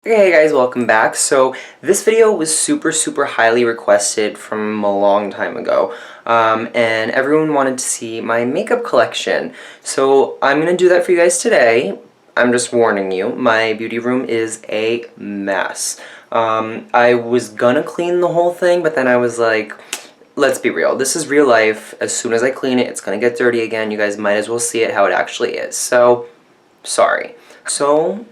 Hey guys, welcome back. So this video was super highly requested from a long time ago, and everyone wanted to see my makeup collection. So I'm gonna do that for you guys today. I'm just warning you, my beauty room is a mess. I was gonna clean the whole thing, but then I was like, let's be real, this is real life. As soon as I clean it, it's gonna get dirty again. You guys might as well see it how it actually is. So, sorry. So,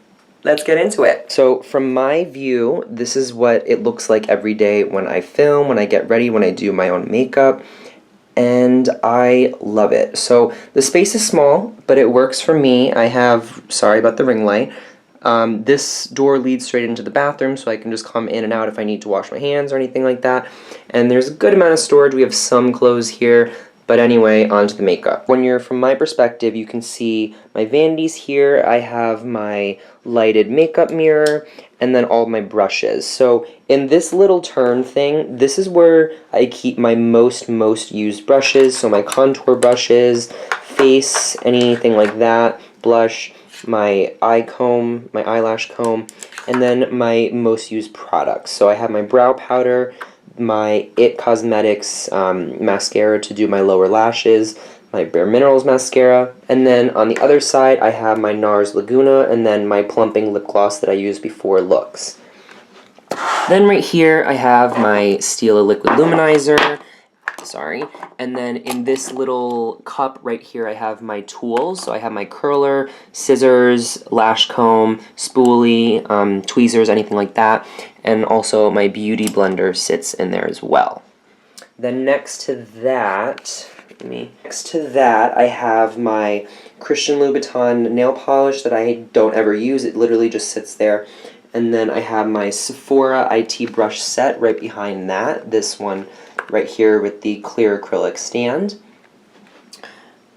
let's get into it. So from my view, this is what it looks like every day when I film, when I get ready, when I do my own makeup, and I love it. So the space is small, but it works for me. I have, sorry about the ring light, this door leads straight into the bathroom, so I can just come in and out if I need to wash my hands or anything like that. And there's a good amount of storage. We have some clothes here. But anyway, on to the makeup. When you're from my perspective, you can see my vanities here. I have my lighted makeup mirror, and then all of my brushes. So in this little turn thing, this is where I keep my most used brushes. So my contour brushes, face, anything like that, blush, my eye comb, my eyelash comb, and then my most used products. So I have my brow powder, my It Cosmetics mascara to do my lower lashes, my Bare Minerals mascara, and then on the other side I have my NARS Laguna and then my plumping lip gloss that I use before looks. Then right here I have my Stila Liquid Luminizer, sorry, and then in this little cup right here I have my tools. So I have my curler, scissors, lash comb, spoolie, tweezers, anything like that, and also my beauty blender sits in there as well. Then next to that, I have my Christian Louboutin nail polish that I don't ever use. It literally just sits there. And then I have my Sephora IT brush set right behind that. This one right here with the clear acrylic stand.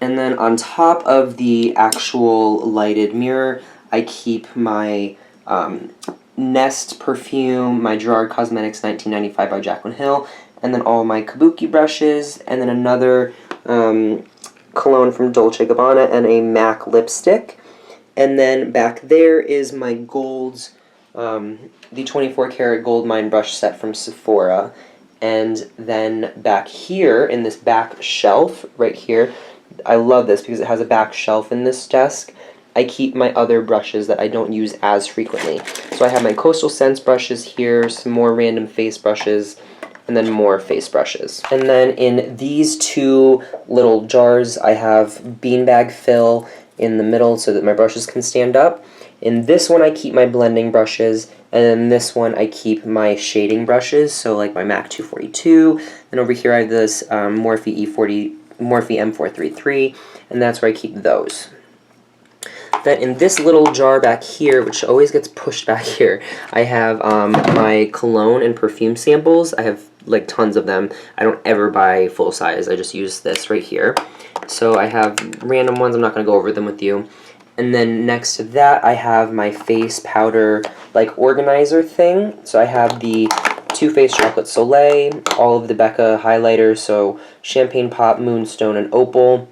And then on top of the actual lighted mirror, I keep my Nest perfume, my Gerard Cosmetics 1995 by Jaclyn Hill, and then all my Kabuki brushes, and then another cologne from Dolce & Gabbana, and a MAC lipstick. And then back there is my golds, the 24 karat gold mine brush set from Sephora. And then back here, in this back shelf right here, I love this because it has a back shelf in this desk. I keep my other brushes that I don't use as frequently. So I have my Coastal Scents brushes here, some more random face brushes, and then more face brushes. And then in these two little jars, I have beanbag fill in the middle so that my brushes can stand up. In this one, I keep my blending brushes, and in this one, I keep my shading brushes, so like my MAC 242. Then over here, I have this Morphe M433, and that's where I keep those. Then in this little jar back here, which always gets pushed back here, I have my cologne and perfume samples. I have like tons of them. I don't ever buy full size. I just use this right here. So I have random ones. I'm not going to go over them with you. And then next to that, I have my face powder like organizer thing. So I have the Too Faced Chocolate Soleil, all of the Becca highlighters, so Champagne Pop, Moonstone, and Opal.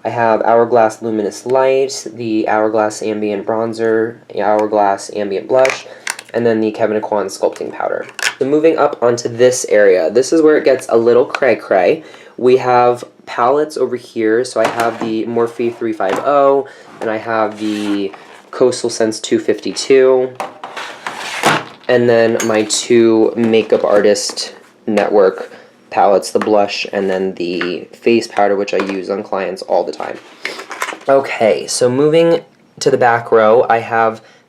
I have Hourglass Luminous Light, the Hourglass Ambient Bronzer, the Hourglass Ambient Blush, and then the Kevyn Aucoin Sculpting Powder. So moving up onto this area, this is where it gets a little cray-cray. We have palettes over here, so I have the Morphe 350, and I have the Coastal Scents 252, and then my two Makeup Artist Network palettes, the blush and then the face powder, which I use on clients all the time. Okay, so moving to the back row,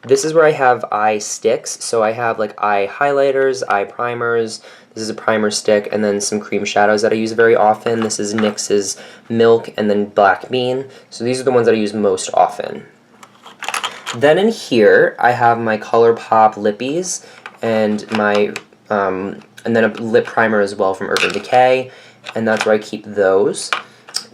this is where I have eye sticks. So I have like eye highlighters, eye primers, this is a primer stick, and then some cream shadows that I use very often. This is NYX's Milk and then Black Bean. So these are the ones that I use most often. Then in here, I have my ColourPop lippies and my and then a lip primer as well from Urban Decay, and that's where I keep those.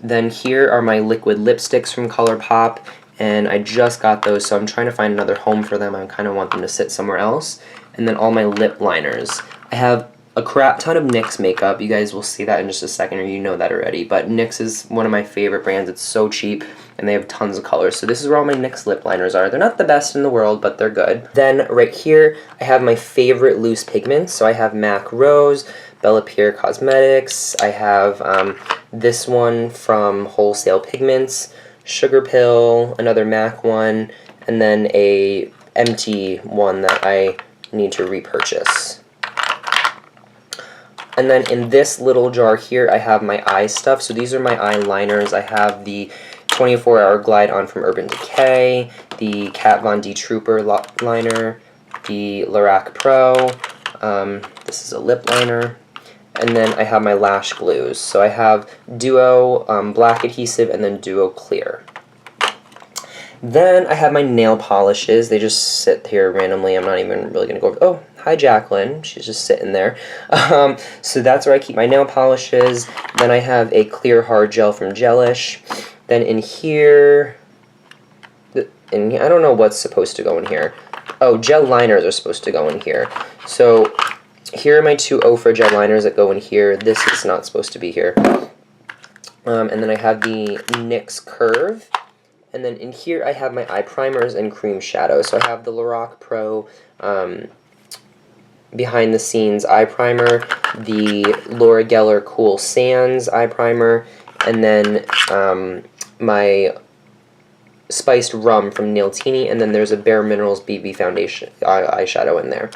Then here are my liquid lipsticks from ColourPop, and I just got those, so I'm trying to find another home for them. I kind of want them to sit somewhere else. And then all my lip liners. I have a crap ton of NYX makeup. You guys will see that in just a second, or you know that already. But NYX is one of my favorite brands. It's so cheap, and they have tons of colors. So this is where all my NYX lip liners are. They're not the best in the world, but they're good. Then right here, I have my favorite loose pigments. So I have MAC Rose, Bella Pierre Cosmetics. I have this one from Wholesale Pigments, Sugar Pill, another MAC one, and then a empty one that I need to repurchase. And then in this little jar here, I have my eye stuff. So these are my eyeliners. I have the 24-Hour Glide On from Urban Decay, the Kat Von D Trooper liner, the Lorac Pro. This is a lip liner. And then I have my lash glues. So I have Duo Black Adhesive and then Duo Clear. Then I have my nail polishes. They just sit here randomly. I'm not even really going to go over... Oh, hi Jacqueline. She's just sitting there. So that's where I keep my nail polishes. Then I have a clear hard gel from Gelish. Then in here... And I don't know what's supposed to go in here. Oh, gel liners are supposed to go in here. So here are my two Ofra gel liners that go in here. This is not supposed to be here. And then I have the NYX Curve. And then in here I have my eye primers and cream shadows. So I have the Lorac Pro Behind the Scenes eye primer, the Laura Geller Cool Sands eye primer, and then my Spiced Rum from Nailtini, and then there's a Bare Minerals BB Foundation eyeshadow in there.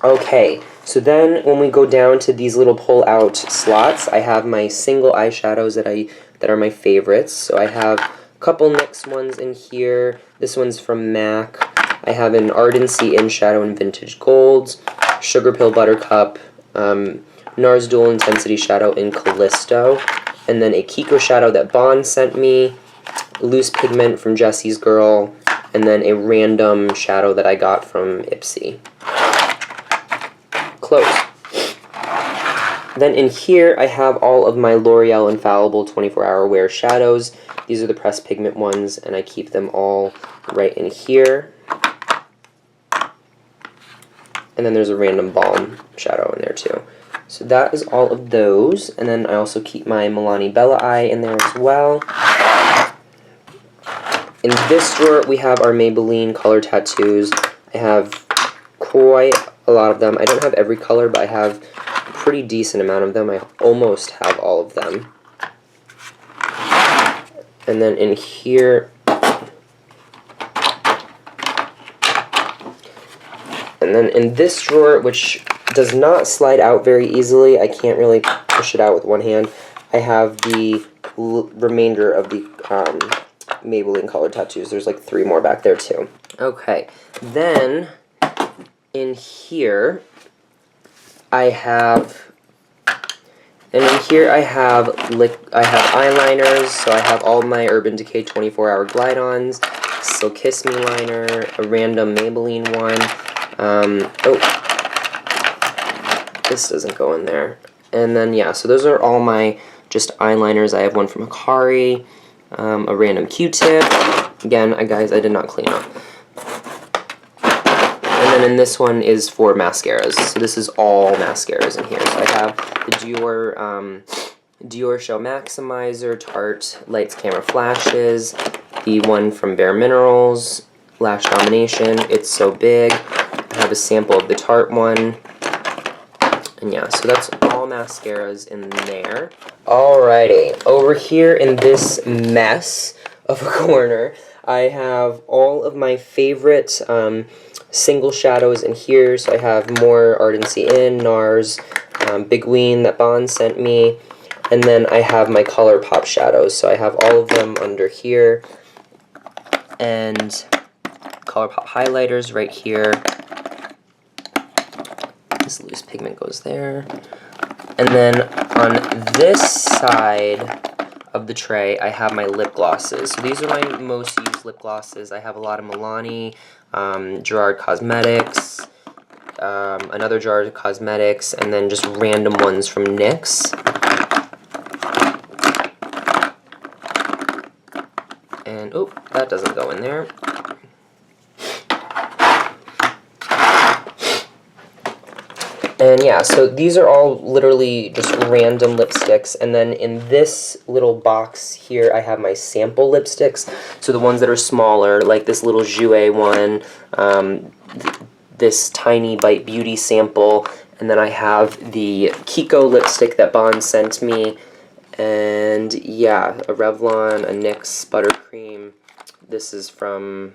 Okay, so then when we go down to these little pull-out slots, I have my single eyeshadows that are my favorites. So I have couple NYX ones in here. This one's from MAC. I have an Ardency in Shadow and Vintage Golds, Sugar Pill Buttercup, NARS Dual Intensity Shadow in Callisto, and then a Kiko shadow that Bond sent me, Loose Pigment from Jessie's Girl, and then a random shadow that I got from Ipsy. Close. Then in here I have all of my L'Oreal Infallible 24-Hour Wear shadows. These are the pressed pigment ones, and I keep them all right in here. And then there's a random balm shadow in there too. So that is all of those. And then I also keep my Milani Bella Eye in there as well. In this drawer we have our Maybelline color tattoos. I have quite a lot of them. I don't have every color, but I have a pretty decent amount of them. I almost have all of them. And then in here, and then in this drawer, which does not slide out very easily, I can't really push it out with one hand, I have the remainder of the Maybelline colored tattoos. There's like 3 more back there too. Okay, then in here, I have eyeliners, so I have all my Urban Decay 24-Hour Glide-Ons, Still Kiss Me liner, a random Maybelline one. Oh, this doesn't go in there. And then, yeah, so those are all my just eyeliners. I have one from Hikari, a random Q-tip. Again, guys, I did not clean up. And then in this one is for mascaras. So this is all mascaras in here. So I have the Dior Show Maximizer, Tarte Lights Camera Flashes, the one from Bare Minerals, Lash Domination, It's So Big. I have a sample of the Tarte one. And yeah, so that's all mascaras in there. Alrighty, over here in this mess of a corner, I have all of my favorite single shadows in here. So I have more Ardency in, NARS, Big Ween that Bond sent me, and then I have my ColourPop shadows. So I have all of them under here, and ColourPop highlighters right here. This loose pigment goes there. And then on this side of the tray, I have my lip glosses. So these are my most used lip glosses. I have a lot of Milani, Gerard Cosmetics, another Gerard Cosmetics, and then just random ones from NYX. And, oh, that doesn't go in there. And yeah, so these are all literally just random lipsticks, and then in this little box here, I have my sample lipsticks, so the ones that are smaller, like this little Jouer one, this tiny Bite Beauty sample, and then I have the Kiko lipstick that Bond sent me, and yeah, a Revlon, a NYX Buttercream. This is from,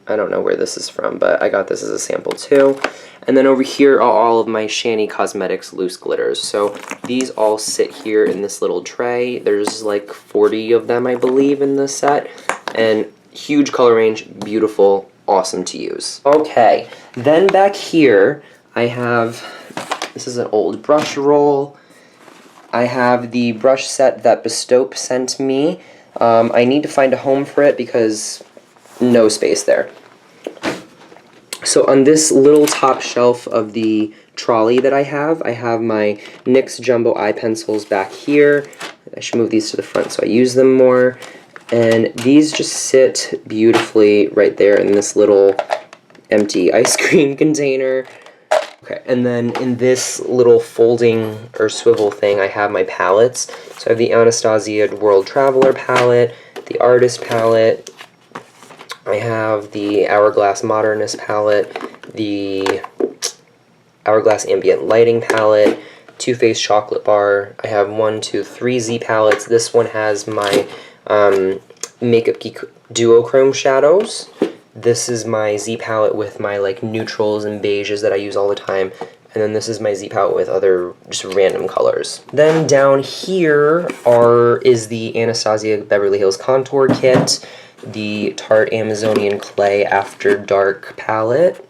I don't know where this is from, but I got this as a sample too. And then over here are all of my Shani Cosmetics loose glitters. So these all sit here in this little tray. There's like 40 of them, I believe, in this set. And huge color range, beautiful, awesome to use. Okay, then back here, I have, this is an old brush roll. I have the brush set that Bestope sent me. I need to find a home for it because no space there. So on this little top shelf of the trolley that I have my NYX Jumbo Eye Pencils back here. I should move these to the front so I use them more. And these just sit beautifully right there in this little empty ice cream container. Okay, and then in this little folding or swivel thing, I have my palettes. So I have the Anastasia World Traveler palette, the Artist palette, I have the Hourglass Modernist palette, the Hourglass Ambient Lighting palette, Too Faced Chocolate Bar. I have 1, 2, 3 Z palettes. This one has my Makeup Geek Duochrome shadows. This is my Z palette with my like neutrals and beiges that I use all the time. And then this is my Z palette with other just random colors. Then down here is the Anastasia Beverly Hills Contour Kit, the Tarte Amazonian Clay After Dark palette.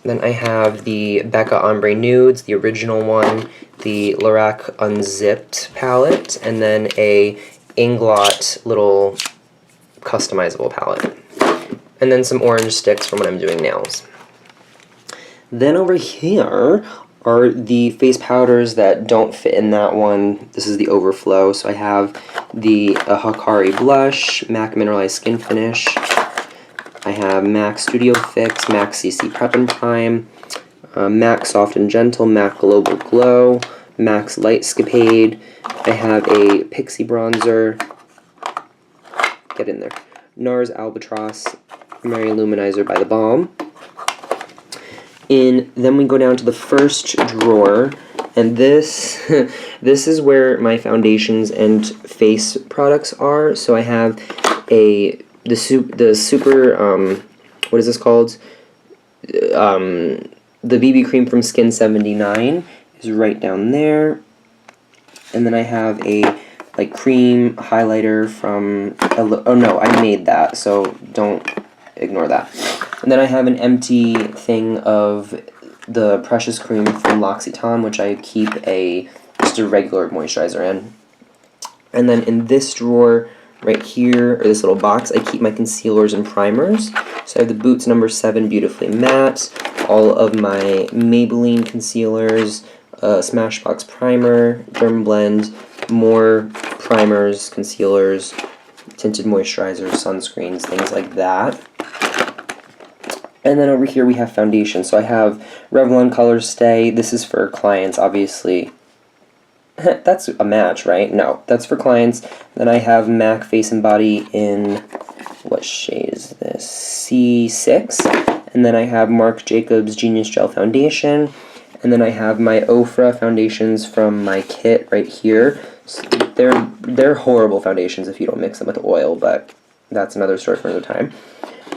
Then I have the Becca Ombre Nudes, the original one, the Lorac Unzipped palette, and then a Inglot little customizable palette. And then some orange sticks from when I'm doing nails. Then over here are the face powders that don't fit in that one. This is the overflow. So I have the Hikari Blush, MAC Mineralized Skin Finish. I have MAC Studio Fix, MAC CC Prep and Prime, MAC Soft and Gentle, MAC Global Glow, MAC's Lightscapade. I have a Pixie Bronzer. Get in there. NARS Albatross, Mary Luminizer by The Balm. Then we go down to the first drawer, and this this is where my foundations and face products are. So I have the super what is this called? The BB cream from Skin 79 is right down there, and then I have a like cream highlighter from oh no, I made that, so don't ignore that. And then I have an empty thing of the Precious Cream from L'Occitane, which I keep just a regular moisturizer in. And then in this drawer right here, or this little box, I keep my concealers and primers. So I have the Boots No. 7 Beautifully Matte, all of my Maybelline concealers, Smashbox primer, Derm Blend, more primers, concealers, tinted moisturizers, sunscreens, things like that. And then over here we have foundation. So I have Revlon Color Stay. This is for clients, obviously. That's a match, right? No, that's for clients. Then I have MAC Face and Body in, what shade is this? C6. And then I have Marc Jacobs Genius Gel Foundation. And then I have my Ofra foundations from my kit right here. So they're horrible foundations if you don't mix them with oil, but that's another story for another time.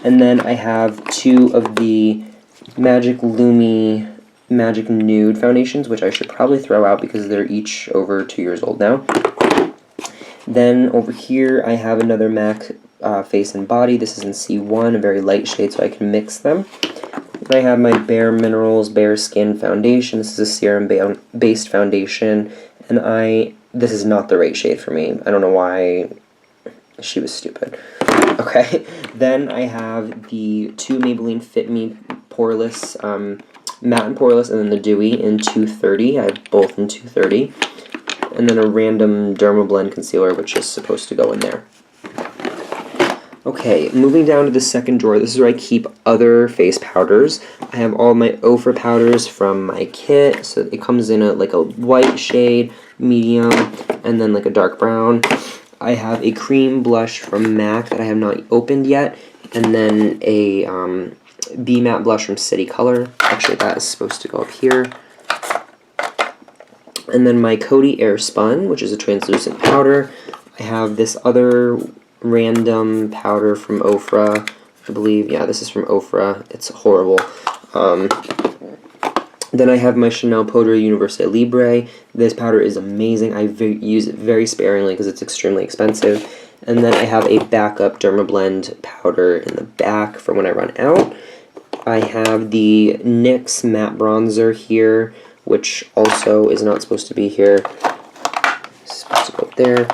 And then I have 2 of the Magic Lumi Magic Nude foundations, which I should probably throw out because they're each over 2 years old now. Then over here I have another MAC Face and Body. This is in C1, a very light shade, so I can mix them. And I have my Bare Minerals Bare Skin Foundation. This is a serum-based foundation, and this is not the right shade for me. I don't know why she was stupid. Okay, then I have the 2 Maybelline Fit Me Poreless, Matte and Poreless, and then the Dewy in 230. I have both in 230. And then a random Derma Blend concealer, which is supposed to go in there. Okay, moving down to the second drawer, this is where I keep other face powders. I have all my Ofra powders from my kit, so it comes in like a white shade, medium, and then like a dark brown. I have a cream blush from MAC that I have not opened yet, and then a B Matte blush from City Color. Actually, that is supposed to go up here. And then my Coty Airspun, which is a translucent powder. I have this other random powder from Ofra, I believe. Yeah, this is from Ofra. It's horrible. Then I have my Chanel Poudre Universelle Libre. This powder is amazing. I use it very sparingly because it's extremely expensive. And then I have a backup Dermablend powder in the back for when I run out. I have the NYX matte bronzer here, which also is not supposed to be here. It's supposed to go up there.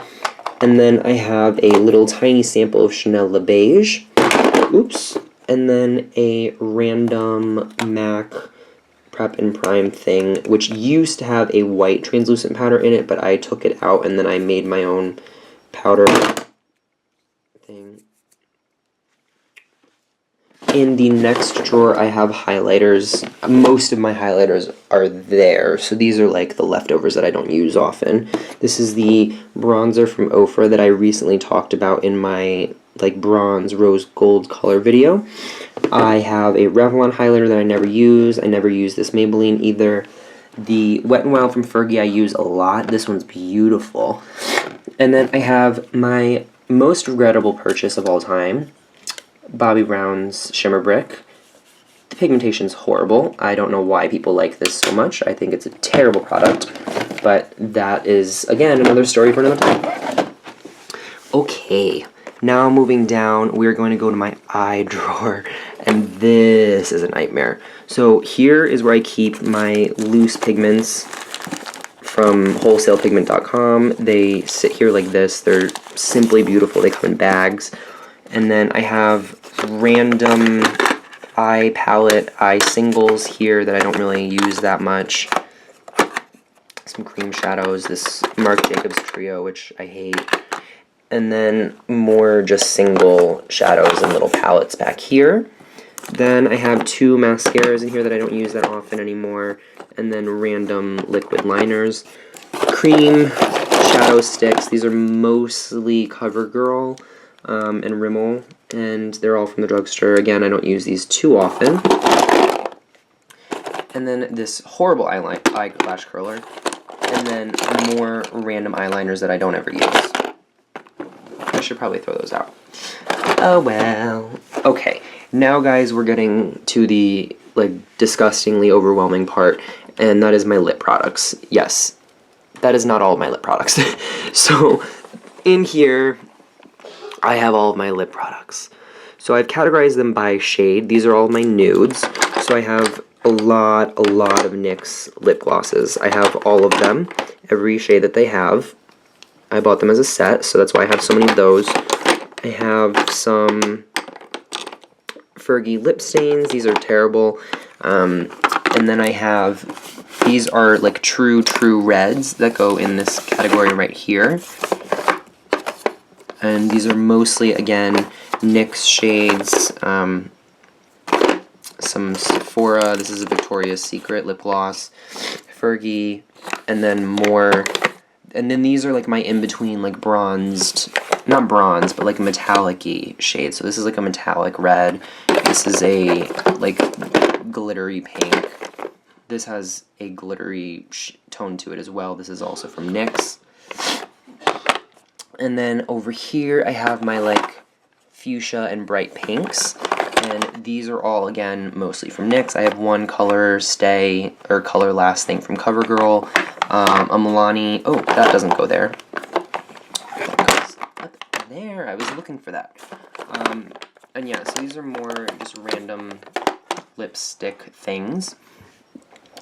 And then I have a little tiny sample of Chanel Le Beige. Oops. And then a random MAC Prep and Prime thing, which used to have a white translucent powder in it, but I took it out and then I made my own powder thing. In the next drawer, I have highlighters. Most of my highlighters are there, so these are like the leftovers that I don't use often. This is the bronzer from Ofra that I recently talked about in my like bronze rose gold color video. I have a Revlon highlighter that I never use. I never use this Maybelline either. The Wet n Wild from Fergie I use a lot. This one's beautiful. And then I have my most regrettable purchase of all time, Bobbi Brown's Shimmer Brick. The pigmentation's horrible. I don't know why people like this so much. I think it's a terrible product. But that is, again, another story for another time. Okay, now moving down, we're going to go to my eye drawer. And this is a nightmare. So here is where I keep my loose pigments from wholesalepigment.com. They sit here like this. They're simply beautiful. They come in bags. And then I have random eye palette, eye singles here that I don't really use that much. Some cream shadows, this Marc Jacobs trio, which I hate. And then more just single shadows and little palettes back here. Then I have two mascaras in here that I don't use that often anymore. And then random liquid liners. Cream shadow sticks. These are mostly CoverGirl and Rimmel, and they're all from the drugstore. Again, I don't use these too often. And then this horrible eyelash curler, and then more random eyeliners that I don't ever use. I should probably throw those out. Oh well. Okay, now guys, we're getting to the like disgustingly overwhelming part, and that is my lip products. Yes, that is not all of my lip products. So in here I have all of my lip products. So I've categorized them by shade. These are all of my nudes. So I have a lot of NYX lip glosses. I have all of them, every shade that they have. I bought them as a set, so that's why I have so many of those. I have some Fergie lip stains. These are terrible. And then I have, these are like true reds that go in this category right here. And these are mostly, again, NYX shades, some Sephora, this is a Victoria's Secret lip gloss, Fergie, and then more, and then these are like my in-between, like bronzed, not bronze, but like metallic-y shade. So this is like a metallic red, this is a like glittery pink, this has a glittery tone to it as well. This is also from NYX. And then over here I have my like fuchsia and bright pinks, and these are all again mostly from NYX. I have one color stay or color last thing from CoverGirl, a Milani. Oh, that doesn't go there. There, I was looking for that. And yeah, so these are more just random lipstick things.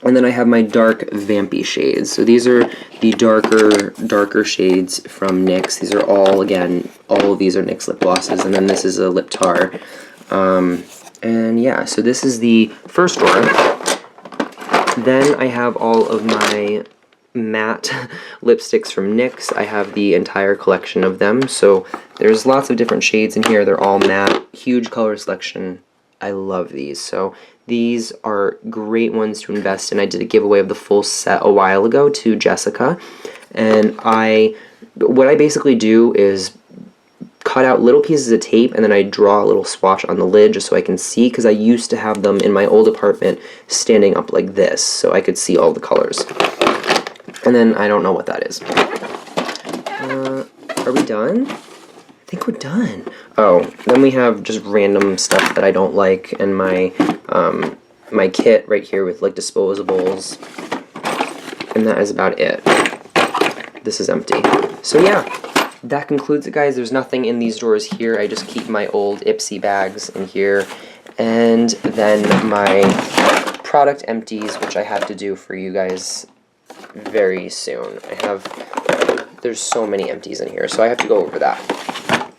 And then I have my dark vampy shades. So these are the darker shades from NYX. These are all, again, all of these are NYX lip glosses. And then this is a lip tar. And yeah, so this is the first drawer. Then I have all of my matte lipsticks from NYX. I have the entire collection of them, so there's lots of different shades in here. They're all matte, huge color selection. I love these. So these are great ones to invest in. I did a giveaway of the full set a while ago to Jessica, and what I basically do is cut out little pieces of tape and then I draw a little swatch on the lid just so I can see, because I used to have them in my old apartment standing up like this so I could see all the colors. And then I don't know what that is. Are we done? I think we're done. Oh, then we have just random stuff that I don't like, and my my kit right here with like disposables, and that is about it. This is empty. So yeah, that concludes it, guys. There's nothing in these drawers here. I just keep my old Ipsy bags in here, and then my product empties, which I have to do for you guys very soon. There's so many empties in here, so I have to go over that.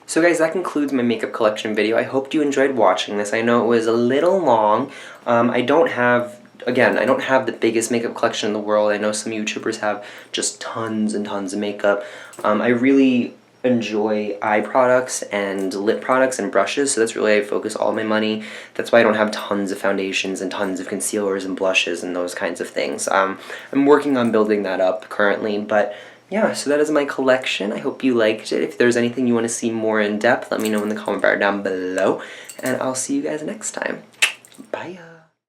So guys, that concludes my makeup collection video. I hope you enjoyed watching this. I know it was a little long. I don't have the biggest makeup collection in the world. I know some YouTubers have just tons and tons of makeup. I really enjoy eye products and lip products and brushes, so that's really where I focus all my money. That's why I don't have tons of foundations and tons of concealers and blushes and those kinds of things. I'm working on building that up currently, but yeah, so that is my collection. I hope you liked it. If there's anything you want to see more in depth, let me know in the comment bar down below, and I'll see you guys next time. Bye.